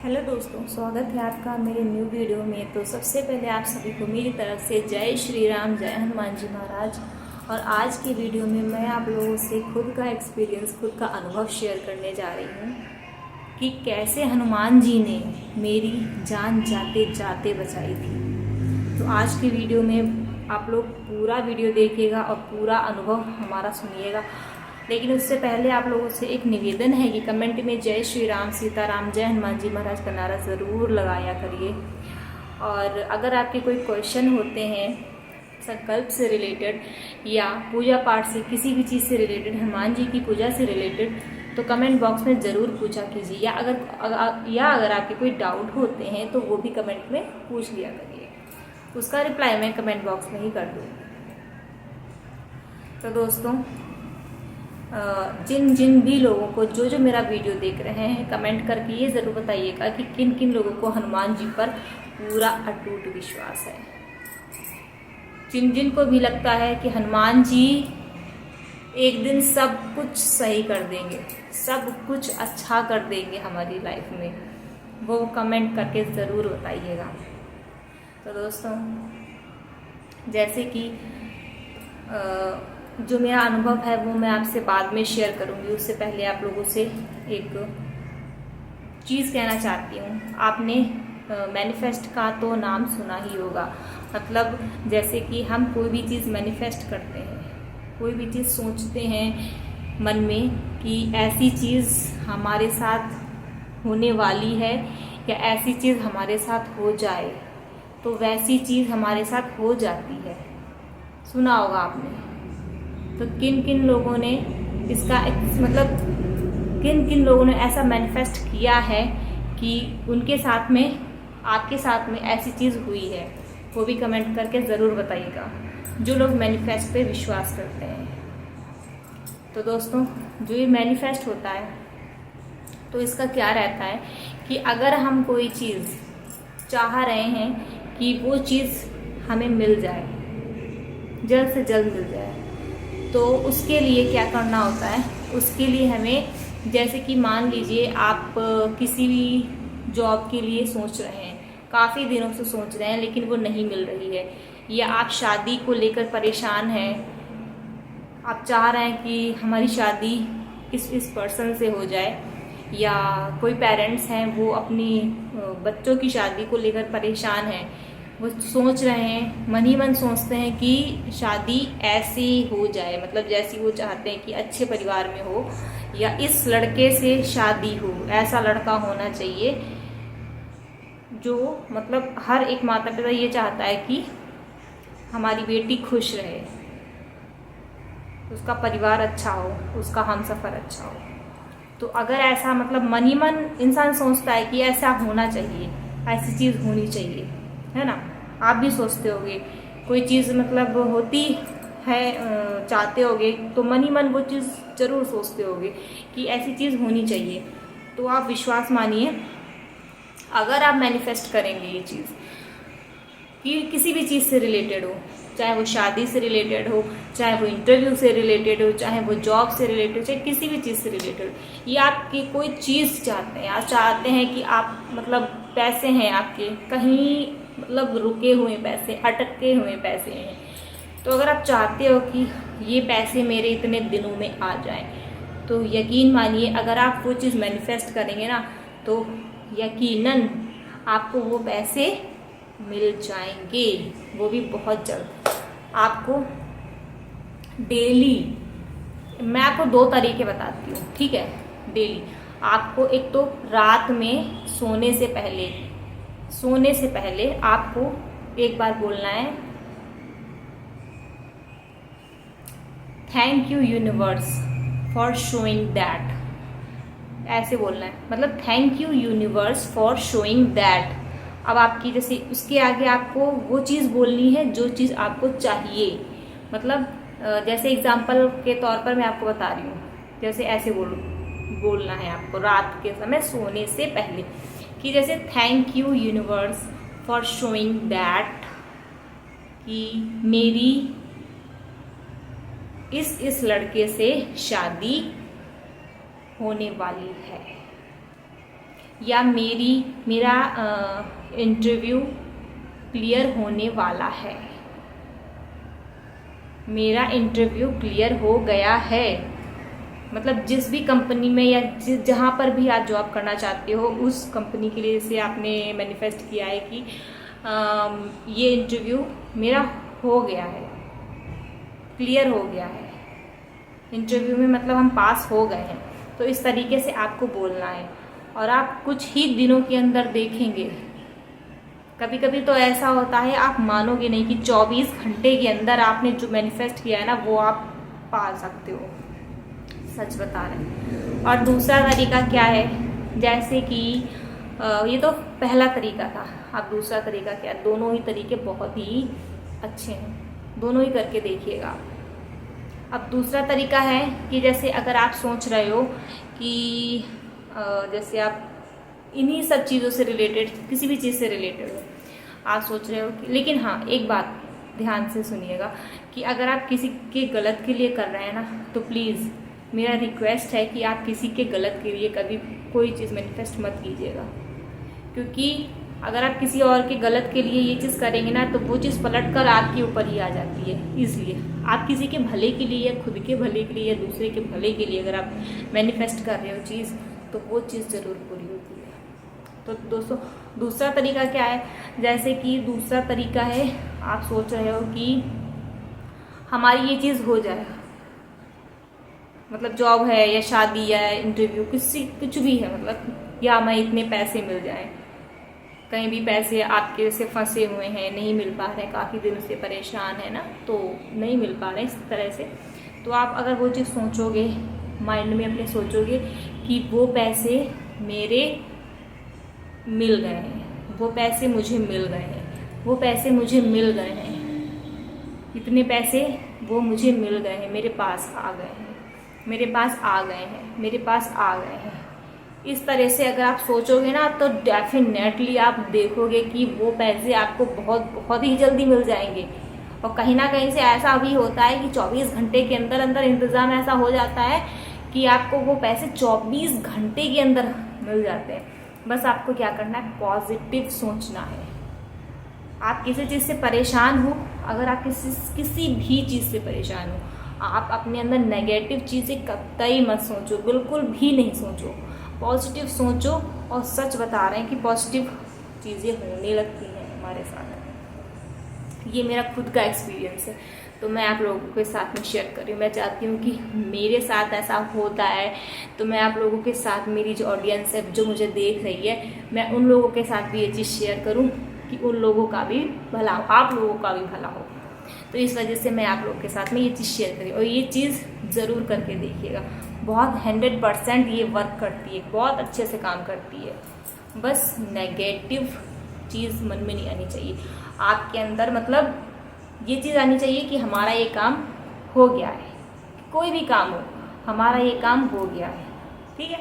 Hello दोस्तों, स्वागत है आपका मेरे न्यू वीडियो में। तो सबसे पहले आप सभी को मेरी तरफ से जय श्री राम, जय हनुमान जी महाराज। और आज की वीडियो में मैं आप लोगों से खुद का एक्सपीरियंस, खुद का अनुभव शेयर करने जा रही हूँ कि कैसे हनुमान जी ने मेरी जान जाते जाते बचाई थी। तो आज की वीडियो में आप लोग पूरा वीडियो देखिएगा और पूरा अनुभव हमारा सुनिएगा। लेकिन उससे पहले आप लोगों से एक निवेदन है कि कमेंट में जय श्री राम, सीताराम, जय हनुमान जी महाराज का नारा ज़रूर लगाया करिए। और अगर आपके कोई क्वेश्चन होते हैं संकल्प से रिलेटेड या पूजा पाठ से, किसी भी चीज़ से रिलेटेड, हनुमान जी की पूजा से रिलेटेड, तो कमेंट बॉक्स में ज़रूर पूछा कीजिए। या अगर आपके कोई डाउट होते हैं तो वो भी कमेंट में पूछ लिया करिए। उसका रिप्लाई मैं कमेंट बॉक्स में ही कर दूँगी। तो दोस्तों, जिन जिन भी लोगों को जो मेरा वीडियो देख रहे हैं, कमेंट करके ये ज़रूर बताइएगा कि किन किन लोगों को हनुमान जी पर पूरा अटूट विश्वास है। जिन जिन को भी लगता है कि हनुमान जी एक दिन सब कुछ सही कर देंगे, सब कुछ अच्छा कर देंगे हमारी लाइफ में, वो कमेंट करके ज़रूर बताइएगा। तो दोस्तों, जैसे कि जो मेरा अनुभव है वो मैं आपसे बाद में शेयर करूंगी। उससे पहले आप लोगों से एक चीज़ कहना चाहती हूँ। आपने मैनिफेस्ट का तो नाम सुना ही होगा। मतलब जैसे कि हम कोई भी चीज़ मैनिफेस्ट करते हैं, कोई भी चीज़ सोचते हैं मन में कि ऐसी चीज़ हमारे साथ होने वाली है या ऐसी चीज़ हमारे साथ हो जाए, तो वैसी चीज़ हमारे साथ हो जाती है। सुना होगा आपने। तो किन किन लोगों ने इसका मतलब किन किन लोगों ने ऐसा मैनिफेस्ट किया है कि उनके साथ में, आपके साथ में ऐसी चीज़ हुई है, वो भी कमेंट करके ज़रूर बताइएगा, जो लोग मैनिफेस्ट पे विश्वास करते हैं। तो दोस्तों, जो ये मैनिफेस्ट होता है तो इसका क्या रहता है कि अगर हम कोई चीज़ चाह रहे हैं कि वो चीज़ हमें मिल जाए, जल्द से जल्द मिल जाए, तो उसके लिए क्या करना होता है। उसके लिए हमें, जैसे कि मान लीजिए आप किसी भी जॉब के लिए सोच रहे हैं, काफ़ी दिनों से सोच रहे हैं लेकिन वो नहीं मिल रही है, या आप शादी को लेकर परेशान हैं, आप चाह रहे हैं कि हमारी शादी इस पर्सन से हो जाए, या कोई पेरेंट्स हैं वो अपनी बच्चों की शादी को लेकर परेशान हैं, वो सोच रहे हैं, मन ही मन सोचते हैं कि शादी ऐसी हो जाए, मतलब जैसी वो चाहते हैं कि अच्छे परिवार में हो, या इस लड़के से शादी हो, ऐसा लड़का होना चाहिए जो, मतलब हर एक माता पिता ये चाहता है कि हमारी बेटी खुश रहे, उसका परिवार अच्छा हो, उसका हमसफ़र अच्छा हो। तो अगर ऐसा, मतलब मन ही मन इंसान सोचता है कि ऐसा होना चाहिए, ऐसी चीज़ होनी चाहिए, है ना। आप भी सोचते होगे कोई चीज़ मतलब होती है, चाहते होगे तो मन ही मन वो चीज़ ज़रूर सोचते होगे कि ऐसी चीज़ होनी चाहिए। तो आप विश्वास मानिए, अगर आप मैनिफेस्ट करेंगे ये चीज़ कि किसी भी चीज़ से रिलेटेड हो, चाहे वो शादी से रिलेटेड हो, चाहे वो इंटरव्यू से रिलेटेड हो, चाहे वो जॉब से रिलेटेड हो, चाहे किसी भी चीज़ से रिलेटेड हो, या आपकी कोई चीज़ चाहते हैं, आप चाहते हैं कि आप, मतलब पैसे हैं आपके कहीं, मतलब रुके हुए पैसे, अटके हुए पैसे हैं, तो अगर आप चाहते हो कि ये पैसे मेरे इतने दिनों में आ जाएं, तो यकीन मानिए अगर आप वो चीज़ मैनिफेस्ट करेंगे ना, तो यकीनन आपको वो पैसे मिल जाएंगे, वो भी बहुत जल्द। आपको डेली, मैं आपको 2 तरीके बताती हूँ, ठीक है। डेली आपको, एक तो रात में सोने से पहले आपको एक बार बोलना है, thank you universe for showing that. ऐसे बोलना है, मतलब thank you universe for showing that. अब आपकी, जैसे उसके आगे आपको वो चीज़ बोलनी है जो चीज़ आपको चाहिए। मतलब जैसे एग्जाम्पल के तौर पर मैं आपको बता रही हूँ, जैसे ऐसे बोलना है आपको रात के समय सोने से पहले, कि जैसे thank you universe for showing that, कि मेरी इस लड़के से शादी होने वाली है। या मेरा इंटरव्यू क्लियर होने वाला है। मेरा इंटरव्यू क्लियर हो गया है, मतलब जिस भी कंपनी में या जहाँ पर भी आप जॉब करना चाहते हो उस कंपनी के लिए जैसे आपने मैनिफेस्ट किया है कि ये इंटरव्यू मेरा हो गया है, क्लियर हो गया है। इंटरव्यू में मतलब हम पास हो गए हैं, तो इस तरीके से आपको बोलना है। और आप कुछ ही दिनों के अंदर देखेंगे, कभी कभी तो ऐसा होता है आप मानोगे नहीं कि 24 घंटे के अंदर आपने जो मैनिफेस्ट किया है ना वो आप पा सकते हो, सच बता रहे हैं। और दूसरा तरीका क्या है, जैसे कि ये तो पहला तरीका था, आप दूसरा तरीका क्या, दोनों ही तरीके बहुत ही अच्छे हैं, दोनों ही करके देखिएगा। अब दूसरा तरीका है कि जैसे अगर आप सोच रहे हो कि जैसे आप इन्हीं सब चीज़ों से रिलेटेड, किसी भी चीज़ से रिलेटेड हो, आप सोच रहे हो कि, लेकिन हाँ एक बात ध्यान से सुनिएगा कि अगर आप किसी के गलत के लिए कर रहे हैं ना, तो प्लीज़ मेरा रिक्वेस्ट है कि आप किसी के गलत के लिए कभी कोई चीज़ मैनिफेस्ट मत कीजिएगा। क्योंकि अगर आप किसी और के गलत के लिए ये चीज़ करेंगे ना, तो वो चीज़ पलट कर आपके ऊपर ही आ जाती है। इसलिए आप किसी के भले के लिए या खुद के भले के लिए या दूसरे के भले के लिए अगर आप मैनिफेस्ट कर रहे हो चीज़, तो वो चीज़ ज़रूर पूरी होती है। तो दोस्तों दूसरा तरीका क्या है, जैसे कि दूसरा तरीका है आप सोच रहे हो कि हमारी ये चीज़ हो जाए, मतलब जॉब है या शादी या इंटरव्यू कुछ भी है, मतलब या हमें इतने पैसे मिल जाएं, कहीं भी पैसे आपके से फंसे हुए हैं, नहीं मिल पा रहे, काफ़ी दिनों से परेशान है ना, तो नहीं मिल पा रहे इस तरह से। तो आप अगर वो चीज़ सोचोगे, माइंड में अपने सोचोगे कि वो पैसे मेरे मिल गए हैं, वो पैसे मुझे मिल गए हैं, वो पैसे मुझे मिल गए हैं, इतने पैसे वो मुझे मिल गए हैं, मेरे पास आ गए हैं, मेरे पास आ गए हैं, मेरे पास आ गए हैं। इस तरह से अगर आप सोचोगे ना, तो डेफिनेटली आप देखोगे कि वो पैसे आपको बहुत बहुत ही जल्दी मिल जाएंगे। और कहीं ना कहीं से ऐसा भी होता है कि 24 घंटे के अंदर अंदर इंतज़ाम ऐसा हो जाता है कि आपको वो पैसे 24 घंटे के अंदर मिल जाते हैं। बस आपको क्या करना है, पॉजिटिव सोचना है। आप किसी चीज़ से परेशान हो, अगर आप किसी भी चीज़ से परेशान हो, आप अपने अंदर नेगेटिव चीज़ें कतई मत सोचो, बिल्कुल भी नहीं सोचो, पॉजिटिव सोचो। और सच बता रहे हैं कि पॉजिटिव चीज़ें होने लगती हैं हमारे साथ। ये मेरा खुद का एक्सपीरियंस है, तो मैं आप लोगों के साथ में शेयर कर रही हूँ। मैं चाहती हूँ कि मेरे साथ ऐसा होता है, तो मैं आप लोगों के साथ, मेरी जो ऑडियंस है जो मुझे देख रही है, मैं उन लोगों के साथ भी ये चीज़ शेयर करूँ कि उन लोगों का भी भला हो, आप लोगों का भी भला हो। तो इस वजह से मैं आप लोगों के साथ में ये चीज़ शेयर करी, और ये चीज़ ज़रूर करके देखिएगा, बहुत 100% ये वर्क करती है, बहुत अच्छे से काम करती है। बस नेगेटिव चीज़ मन में नहीं आनी चाहिए आपके अंदर, मतलब ये चीज़ आनी चाहिए कि हमारा ये काम हो गया है, कोई भी काम हो, हमारा ये काम हो गया है, ठीक है।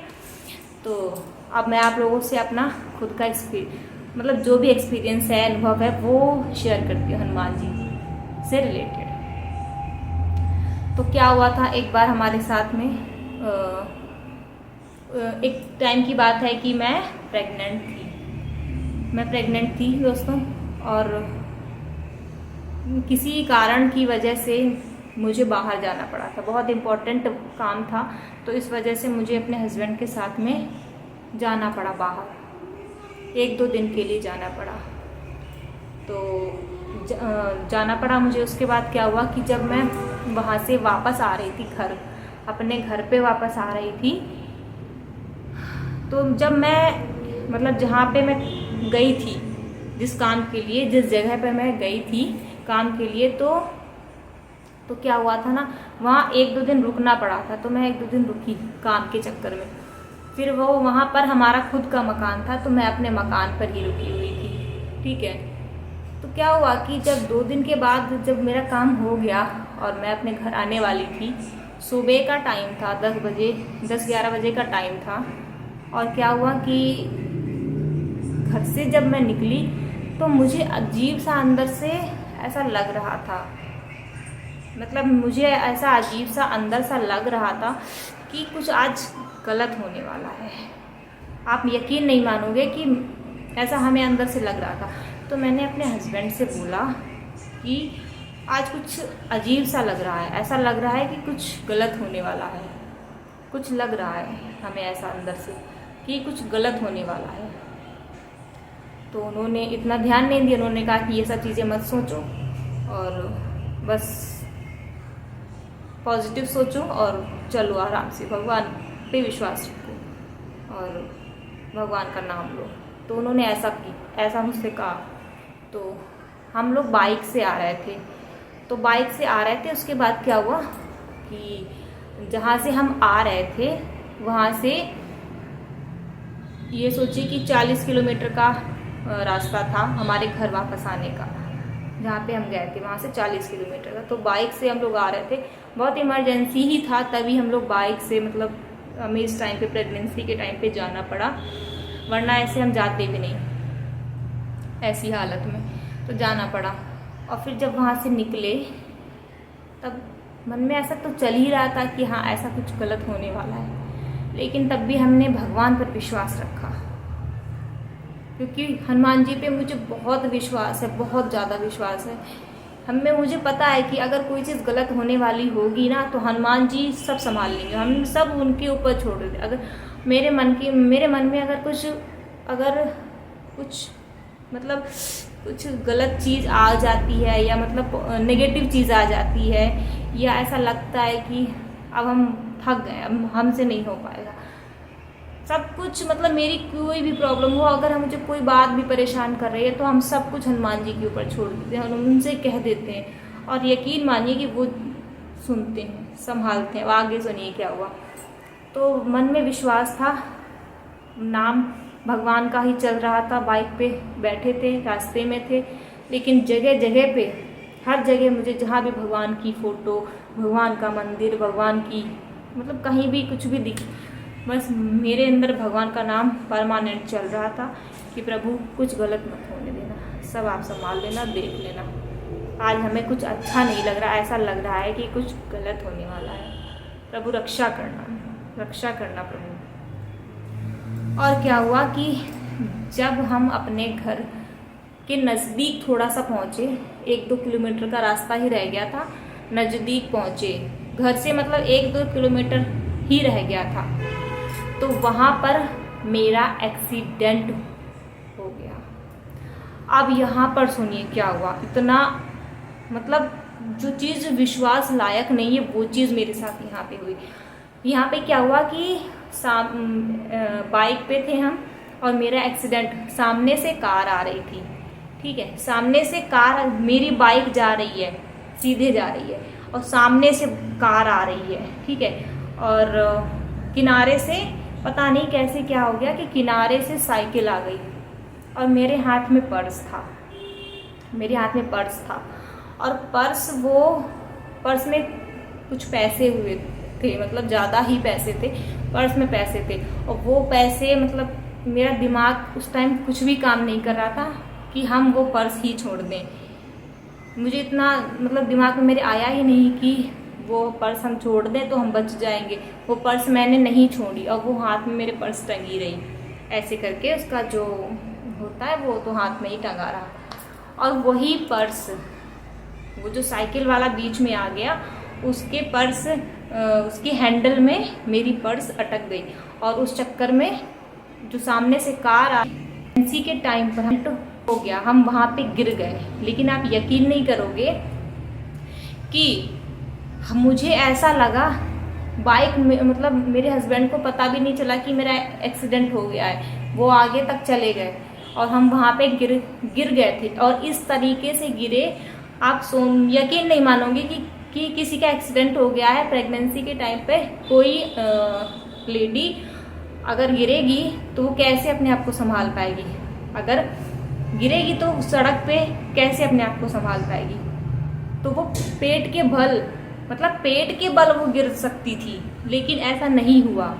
तो अब मैं आप लोगों से अपना खुद का मतलब जो भी एक्सपीरियंस है, अनुभव है, वो शेयर करती हूँ हनुमान जी से रिलेटेड। तो क्या हुआ था, एक बार हमारे साथ में एक टाइम की बात है कि मैं प्रेग्नेंट थी दोस्तों, और किसी कारण की वजह से मुझे बाहर जाना पड़ा था, बहुत इम्पोर्टेंट काम था, तो इस वजह से मुझे अपने हस्बैंड के साथ में जाना पड़ा बाहर, 1-2 दिन के लिए जाना पड़ा। तो जाना पड़ा मुझे। उसके बाद क्या हुआ कि जब मैं वहाँ से वापस आ रही थी घर, अपने घर पे वापस आ रही थी, तो जब मैं मतलब जहाँ पे मैं गई थी, जिस काम के लिए, जिस जगह पे मैं गई थी काम के लिए, तो क्या हुआ था ना, वहाँ 1-2 दिन रुकना पड़ा था, तो मैं 1-2 दिन रुकी काम के चक्कर में। फिर वो वहाँ पर हमारा खुद का मकान था, तो मैं अपने मकान पर ही रुकी हुई थी, ठीक है। तो क्या हुआ कि जब 2 दिन के बाद जब मेरा काम हो गया और मैं अपने घर आने वाली थी, सुबह का टाइम था, 10-11 बजे का टाइम था, और क्या हुआ कि घर से जब मैं निकली तो मुझे अजीब सा अंदर से ऐसा लग रहा था, मतलब मुझे ऐसा अजीब सा अंदर सा लग रहा था कि कुछ आज गलत होने वाला है। आप यकीन नहीं मानोगे कि ऐसा हमें अंदर से लग रहा था। तो मैंने अपने हस्बैंड से बोला कि आज कुछ अजीब सा लग रहा है, ऐसा लग रहा है कि कुछ गलत होने वाला है, कुछ लग रहा है हमें ऐसा अंदर से कि कुछ गलत होने वाला है। तो उन्होंने इतना ध्यान नहीं दिया, उन्होंने कहा कि ये सब चीज़ें मत सोचो और बस पॉजिटिव सोचो और चलो आराम से, भगवान पे विश्वास रखो और भगवान का नाम लो। तो उन्होंने ऐसा मुझसे कहा। तो हम लोग बाइक से आ रहे थे, तो बाइक से आ रहे थे, उसके बाद क्या हुआ कि जहाँ से हम आ रहे थे वहाँ से ये सोचिए कि 40 किलोमीटर का रास्ता था हमारे घर वापस आने का, जहाँ पे हम गए थे वहाँ से 40 किलोमीटर का। तो बाइक से हम लोग आ रहे थे, बहुत इमरजेंसी ही था तभी हम लोग बाइक से, मतलब हमें इस टाइम पे प्रेगनेंसी के टाइम पे जाना पड़ा, वरना ऐसे हम जाते भी नहीं ऐसी हालत में, तो जाना पड़ा। और फिर जब वहाँ से निकले तब मन में ऐसा तो चल ही रहा था कि हाँ ऐसा कुछ गलत होने वाला है, लेकिन तब भी हमने भगवान पर विश्वास रखा, क्योंकि हनुमान जी पे मुझे बहुत विश्वास है, बहुत ज़्यादा विश्वास है। मुझे पता है कि अगर कोई चीज़ गलत होने वाली होगी ना तो हनुमान जी सब संभाल लेंगे, हम सब उनके ऊपर छोड़ देते। अगर मेरे मन में अगर कुछ मतलब कुछ गलत चीज़ आ जाती है या मतलब नेगेटिव चीज़ आ जाती है या ऐसा लगता है कि अब हम थक गए, अब हमसे नहीं हो पाएगा, सब कुछ मतलब मेरी कोई भी प्रॉब्लम हो, अगर हम मुझे कोई बात भी परेशान कर रही है तो हम सब कुछ हनुमान जी के ऊपर छोड़ देते हैं और उनसे कह देते हैं और यकीन मानिए कि वो सुनते हैं, संभालते हैं। आगे सुनिए क्या हुआ। तो मन में विश्वास था, नाम भगवान का ही चल रहा था, बाइक पे बैठे थे, रास्ते में थे, लेकिन जगह जगह पे हर जगह मुझे जहाँ भी भगवान की फ़ोटो, भगवान का मंदिर, भगवान की मतलब कहीं भी कुछ भी दिख, बस मेरे अंदर भगवान का नाम परमानेंट चल रहा था कि प्रभु कुछ गलत मत होने देना, सब आप संभाल लेना, देख लेना। आज हमें कुछ अच्छा नहीं लग रहा, ऐसा लग रहा है कि कुछ गलत होने वाला है, प्रभु रक्षा करना प्रभु। और क्या हुआ कि जब हम अपने घर के नज़दीक थोड़ा सा पहुँचे, 1-2 किलोमीटर का रास्ता ही रह गया था, नज़दीक पहुँचे घर से, मतलब 1-2 किलोमीटर ही रह गया था, तो वहाँ पर मेरा एक्सीडेंट हो गया। अब यहाँ पर सुनिए क्या हुआ, इतना मतलब जो चीज़ विश्वास लायक नहीं है वो चीज़ मेरे साथ यहाँ पे हुई। यहाँ पे क्या हुआ कि बाइक पे थे हम और मेरा एक्सीडेंट, सामने से कार आ रही थी, ठीक है, सामने से कार, मेरी बाइक जा रही है, सीधे जा रही है और सामने से कार आ रही है, ठीक है, और किनारे से पता नहीं कैसे क्या हो गया कि किनारे से साइकिल आ गई और मेरे हाथ में पर्स था और पर्स में कुछ पैसे हुए थे, मतलब ज़्यादा ही पैसे थे, पर्स में पैसे थे और वो पैसे, मतलब मेरा दिमाग उस टाइम कुछ भी काम नहीं कर रहा था कि हम वो पर्स ही छोड़ दें। मुझे इतना मतलब दिमाग में मेरे आया ही नहीं कि वो पर्स हम छोड़ दें तो हम बच जाएंगे। वो पर्स मैंने नहीं छोड़ी और वो हाथ में मेरे पर्स टंगी रही, ऐसे करके उसका जो होता है वो तो हाथ में ही टंगा रहा। और वही पर्स, वो जो साइकिल वाला बीच में आ गया, उसके हैंडल में मेरी पर्स अटक गई और उस चक्कर में जो सामने से कार आई, इसी के टाइम पर हम हो गया, हम वहाँ पे गिर गए। लेकिन आप यकीन नहीं करोगे कि मुझे ऐसा लगा बाइक में, मतलब मेरे हस्बैंड को पता भी नहीं चला कि मेरा एक्सीडेंट हो गया है, वो आगे तक चले गए और हम वहाँ पे गिर गए थे। और इस तरीके से गिरे, आप यकीन नहीं मानोगे कि किसी का एक्सीडेंट हो गया है प्रेगनेंसी के टाइम पे। कोई लेडी अगर गिरेगी तो वो कैसे अपने आप को संभाल पाएगी, अगर गिरेगी तो सड़क पे कैसे अपने आप को संभाल पाएगी। तो वो पेट के बल वो गिर सकती थी, लेकिन ऐसा नहीं हुआ।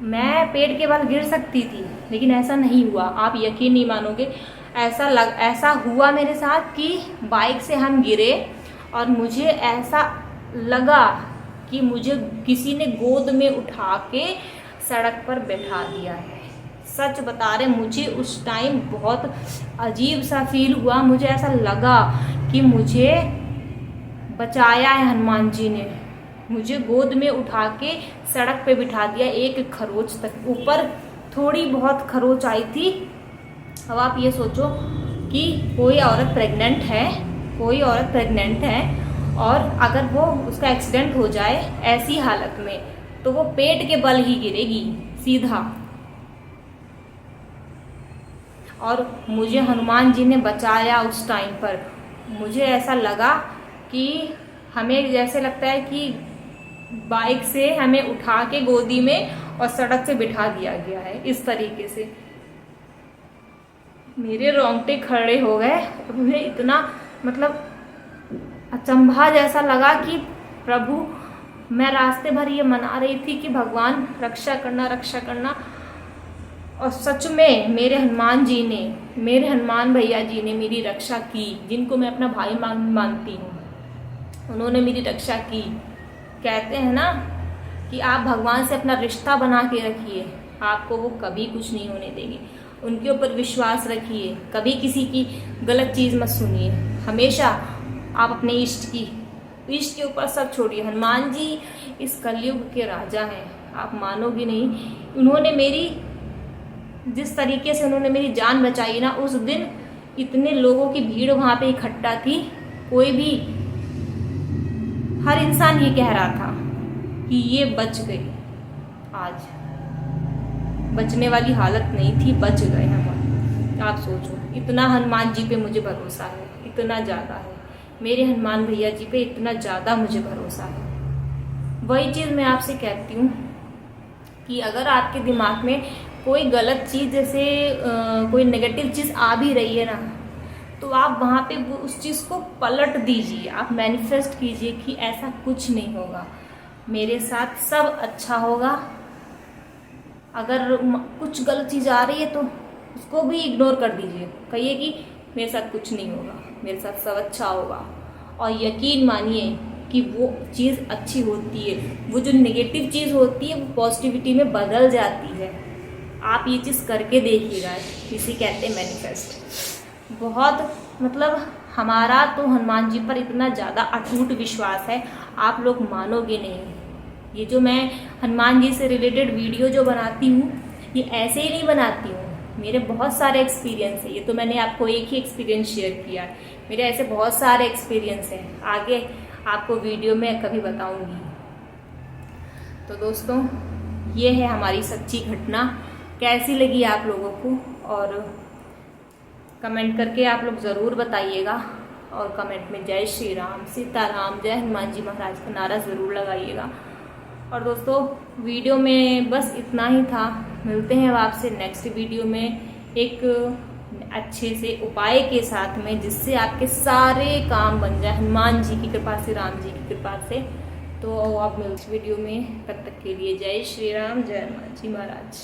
मैं पेट के बल गिर सकती थी लेकिन ऐसा नहीं हुआ। आप यकीन नहीं मानोगे, ऐसा हुआ मेरे साथ कि बाइक से हम गिरे और मुझे ऐसा लगा कि मुझे किसी ने गोद में उठा के सड़क पर बैठा दिया है। सच बता रहे, मुझे उस टाइम बहुत अजीब सा फील हुआ। मुझे ऐसा लगा कि मुझे बचाया है हनुमान जी ने, मुझे गोद में उठा के सड़क पे बिठा दिया, एक खरोच तक, ऊपर थोड़ी बहुत खरोच आई थी। अब आप ये सोचो कि कोई औरत प्रेग्नेंट है और अगर वो उसका एक्सीडेंट हो जाए ऐसी हालत में, तो वो पेट के बल ही गिरेगी सीधा। और मुझे हनुमान जी ने बचाया उस टाइम पर। मुझे ऐसा लगा कि हमें जैसे लगता है कि बाइक से हमें उठा के गोदी में और सड़क से बिठा दिया गया है, इस तरीके से। मेरे रोंगटे खड़े हो गए। मुझे इतना मतलब अचंभा जैसा लगा कि प्रभु, मैं रास्ते भर ये मना रही थी कि भगवान रक्षा करना, रक्षा करना। और सच में मेरे हनुमान भैया जी ने मेरी रक्षा की, जिनको मैं अपना भाई मानती हूँ, उन्होंने मेरी रक्षा की। कहते हैं ना कि आप भगवान से अपना रिश्ता बना के रखिए, आपको वो कभी कुछ नहीं होने देंगे। उनके ऊपर विश्वास रखिए, कभी किसी की गलत चीज़ मत सुनिए। हमेशा आप अपने इष्ट के ऊपर सब छोड़िए। हनुमान जी इस कलयुग के राजा हैं, आप मानोगे नहीं। उन्होंने जिस तरीके से उन्होंने मेरी जान बचाई ना, उस दिन इतने लोगों की भीड़ वहाँ पे इकट्ठा थी, कोई भी, हर इंसान ये कह रहा था कि ये बच गई। आज बचने वाली हालत नहीं थी, बच गए हम। आप सोचो, इतना हनुमान जी पे मुझे भरोसा है, इतना ज़्यादा है। मेरे हनुमान भैया जी पे इतना ज़्यादा मुझे भरोसा है। वही चीज़ मैं आपसे कहती हूँ कि अगर आपके दिमाग में कोई गलत चीज़, जैसे कोई नेगेटिव चीज़ आ भी रही है ना, तो आप वहाँ पे उस चीज़ को पलट दीजिए। आप मैनिफेस्ट कीजिए कि ऐसा कुछ नहीं होगा, मेरे साथ सब अच्छा होगा। अगर कुछ गलत चीज़ आ रही है तो उसको भी इग्नोर कर दीजिए, कहिए कि मेरे साथ कुछ नहीं होगा, मेरे साथ सब अच्छा होगा। और यकीन मानिए कि वो चीज़ अच्छी होती है, वो जो नेगेटिव चीज़ होती है वो पॉजिटिविटी में बदल जाती है। आप ये चीज़ करके देखिएगा, इसे कहते हैं मैनिफेस्ट। बहुत मतलब हमारा तो हनुमान जी पर इतना ज़्यादा अटूट विश्वास है, आप लोग मानोगे नहीं। ये जो मैं हनुमान जी से रिलेटेड वीडियो जो बनाती हूँ, ये ऐसे ही नहीं बनाती हूँ, मेरे बहुत सारे एक्सपीरियंस है। ये तो मैंने आपको एक ही एक्सपीरियंस शेयर किया है, मेरे ऐसे बहुत सारे एक्सपीरियंस हैं, आगे आपको वीडियो में कभी बताऊंगी। तो दोस्तों, ये है हमारी सच्ची घटना। कैसी लगी आप लोगों को, और कमेंट करके आप लोग ज़रूर बताइएगा। और कमेंट में जय श्री राम, सीताराम, जय हनुमान जी महाराज का नारा ज़रूर लगाइएगा। और दोस्तों, वीडियो में बस इतना ही था। मिलते हैं अब आपसे नेक्स्ट वीडियो में एक अच्छे से उपाय के साथ में, जिससे आपके सारे काम बन जाए हनुमान जी की कृपा से, राम जी की कृपा से। तो आप मिलते वीडियो में, तब तक के लिए जय श्री राम, जय हनुमान जी महाराज।